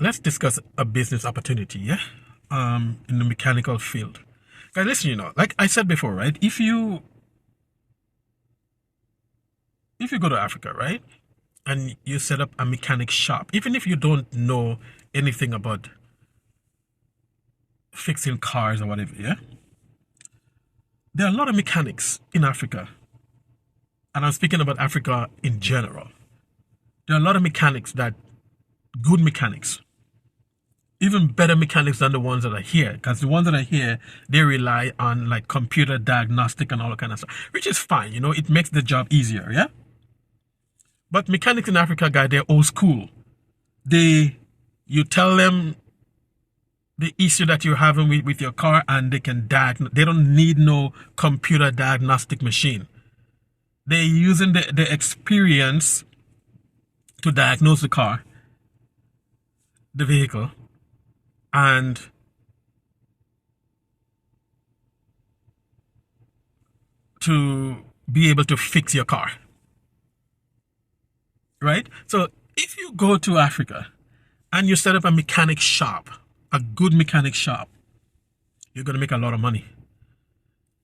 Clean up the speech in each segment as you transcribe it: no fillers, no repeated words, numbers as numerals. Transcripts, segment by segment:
Let's discuss a business opportunity, yeah? In the mechanical field. Guys, listen, like I said before, right? If you go to Africa, right? And you set up a mechanic shop, even if you don't know anything about fixing cars or whatever, yeah? There are a lot of mechanics in Africa. And I'm speaking about Africa in general. There are a lot of mechanics good mechanics, even better mechanics than the ones that are here, because the ones that are here, they rely on like computer diagnostic and all that kind of stuff, which is fine. It makes the job easier, yeah. But mechanics in Africa, guy, they're old school. You tell them the issue that you're having with your car, and they can diagnose. They don't need no computer diagnostic machine. They're using the experience to diagnose the car, the vehicle, and to be able to fix your car. Right? So if you go to Africa and you set up a mechanic shop, a good mechanic shop, you're going to make a lot of money.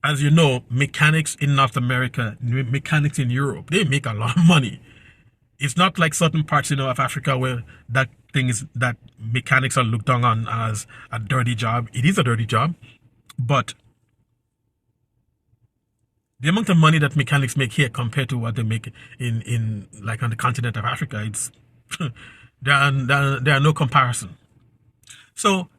As you know, mechanics in North America, mechanics in Europe, they make a lot of money. It's not like certain parts, of Africa where that mechanics are looked down on as a dirty job. It is a dirty job, but the amount of money that mechanics make here compared to what they make in like on the continent of Africa, it's there are no comparison. So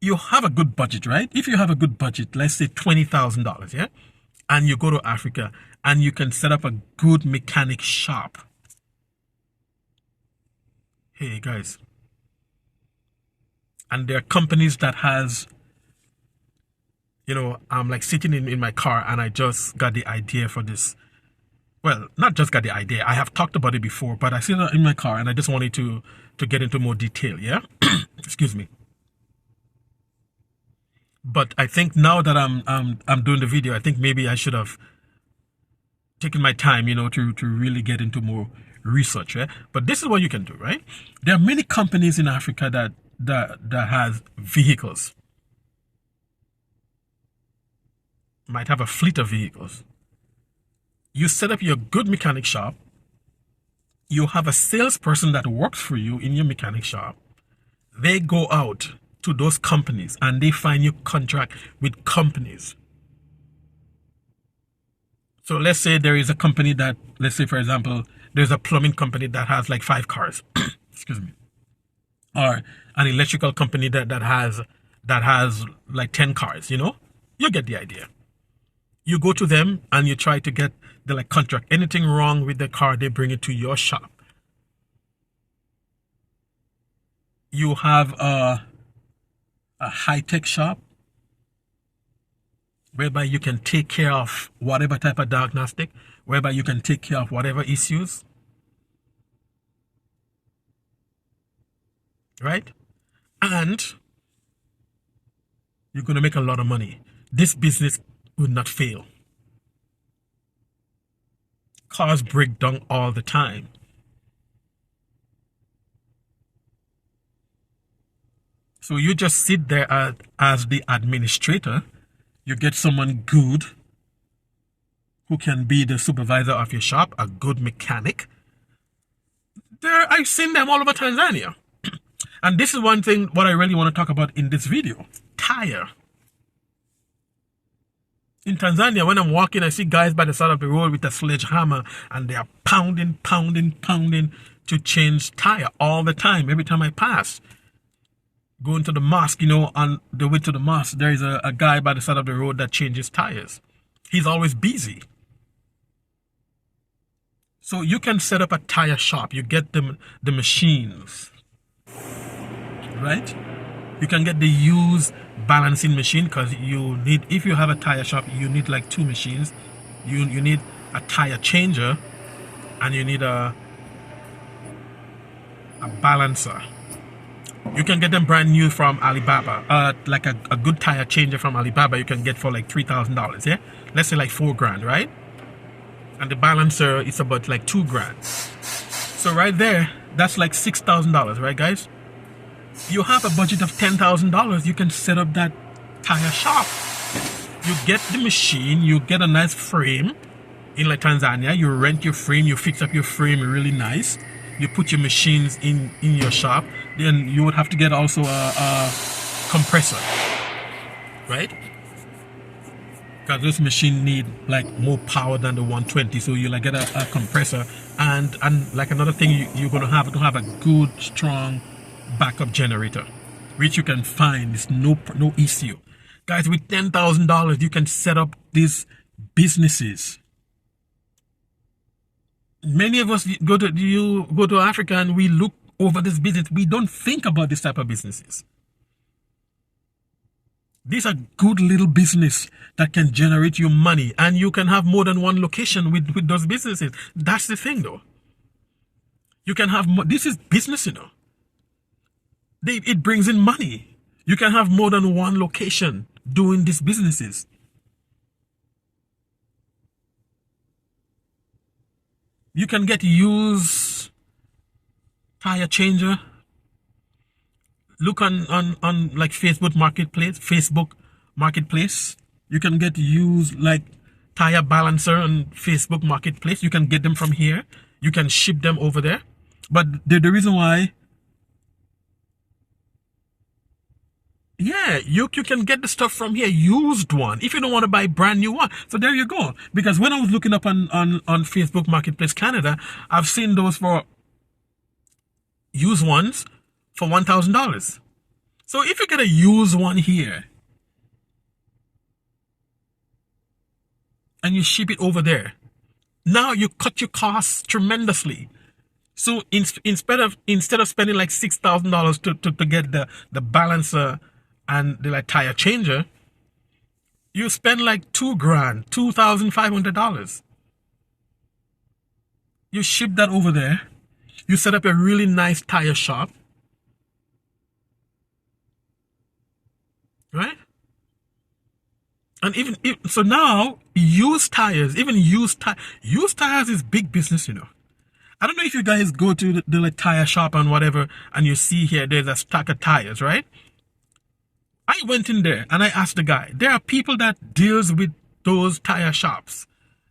you have a good budget, right? If you have a good budget, let's say $20,000, yeah, and you go to Africa and you can set up a good mechanic shop. Hey guys, and there are companies that has, I'm like sitting in my car and I just got the idea for this. Well, not just got the idea. I have talked about it before, but I see it in my car and I just wanted to get into more detail. Yeah, excuse me. But I think now that I'm doing the video, I think maybe I should have taken my time, to really get into more research. Right? But this is what you can do, right? There are many companies in Africa that has vehicles. Might have a fleet of vehicles. You set up your good mechanic shop. You have a salesperson that works for you in your mechanic shop. They go out to those companies and they find you contract with companies. So let's say there is a company let's say for example, there's a plumbing company that has like 5 cars. Excuse me. Or an electrical company that has like 10 cars, you get the idea. You go to them and you try to get the like contract. Anything wrong with the car, they bring it to your shop. You have a high-tech shop whereby you can take care of whatever type of diagnostic, whereby you can take care of whatever issues. Right? And you're going to make a lot of money. This business will not fail. Cars break down all the time. So you just sit there as the administrator. You get someone good who can be the supervisor of your shop, a good mechanic. I've seen them all over Tanzania. And this is one thing what I really want to talk about in this video. Tire. In Tanzania, when I'm walking, I see guys by the side of the road with a sledgehammer and they are pounding to change tire all the time, every time I pass. Going to the mosque, on the way to the mosque, there is a guy by the side of the road that changes tires. He's always busy. So you can set up a tire shop. You get the machines, right? You can get the used balancing machine because if you have a tire shop, you need like 2 machines. You need a tire changer and you need a balancer. You can get them brand new from Alibaba. Like a good tire changer from Alibaba, you can get for like $3,000. Yeah, let's say like $4,000, right? And the balancer is about like $2,000. So right there, that's like $6,000, right, guys? You have a budget of $10,000, you can set up that tire shop. You get the machine, you get a nice frame. In like Tanzania, you rent your frame, you fix up your frame really nice. You put your machines in your shop. Then you would have to get also a compressor, right? Because this machine need like more power than the 120, so you like get a compressor, and like another thing you're gonna have to have a good strong backup generator, which you can find. It's no issue, guys. With $10,000 you can set up these businesses. Many of us go to Africa and we look over this business. We don't think about this type of businesses. These are good little business that can generate you money, and you can have more than one location with those businesses. That's the thing, though. You can have more. This is business, you know. It brings in money. You can have more than one location doing these businesses. You can get used tire changer. Look on like Facebook Marketplace. You can get used like tire balancer on Facebook Marketplace. You can get them from here. You can ship them over there. But the reason why, yeah, you can get the stuff from here, used one, if you don't want to buy brand new one. So there you go. Because when I was looking up on Facebook Marketplace Canada, I've seen those for used ones for $1,000. So if you get a used one here and you ship it over there, now you cut your costs tremendously. So instead of spending like $6,000 to get the balancer and the like tire changer, you spend like $2,000, $2,500. You ship that over there. You set up a really nice tire shop. Right? And so now used tires is big business, you know. I don't know if you guys go to the like tire shop and whatever, and you see here there's a stack of tires, right? I went in there and I asked the guy. There are people that deals with those tire shops,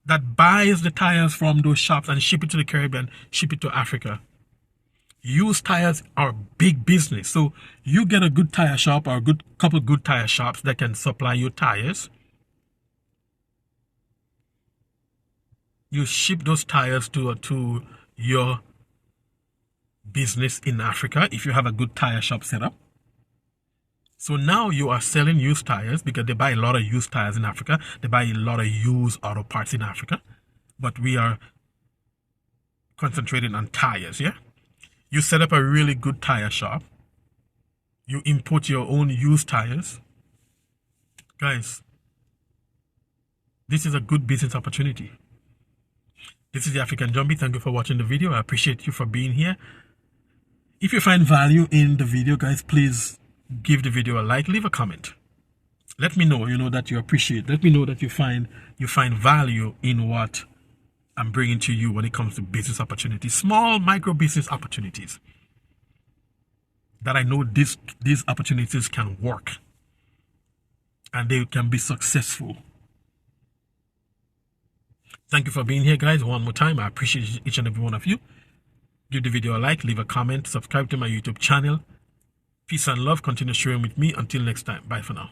that buys the tires from those shops and ship it to the Caribbean, ship it to Africa. Used tires are big business. So you get a good tire shop or a couple good tire shops that can supply you tires. You ship those tires to your business in Africa if you have a good tire shop set up. So now you are selling used tires, because they buy a lot of used tires in Africa. They buy a lot of used auto parts in Africa. But we are concentrating on tires, yeah? You set up a really good tire shop. You import your own used tires. Guys, this is a good business opportunity. This is the African Jumbie. Thank you for watching the video. I appreciate you for being here. If you find value in the video, guys, please give the video a like, leave a comment. Let me know, that you appreciate. Let me know that you find value in what I'm bringing to you when it comes to business opportunities, small micro business opportunities, that I know these opportunities can work and they can be successful. Thank you for being here, guys. One more time, I appreciate each and every one of you. Give the video a like, leave a comment, subscribe to my YouTube channel. Peace and love. Continue sharing with me. Until next time. Bye for now.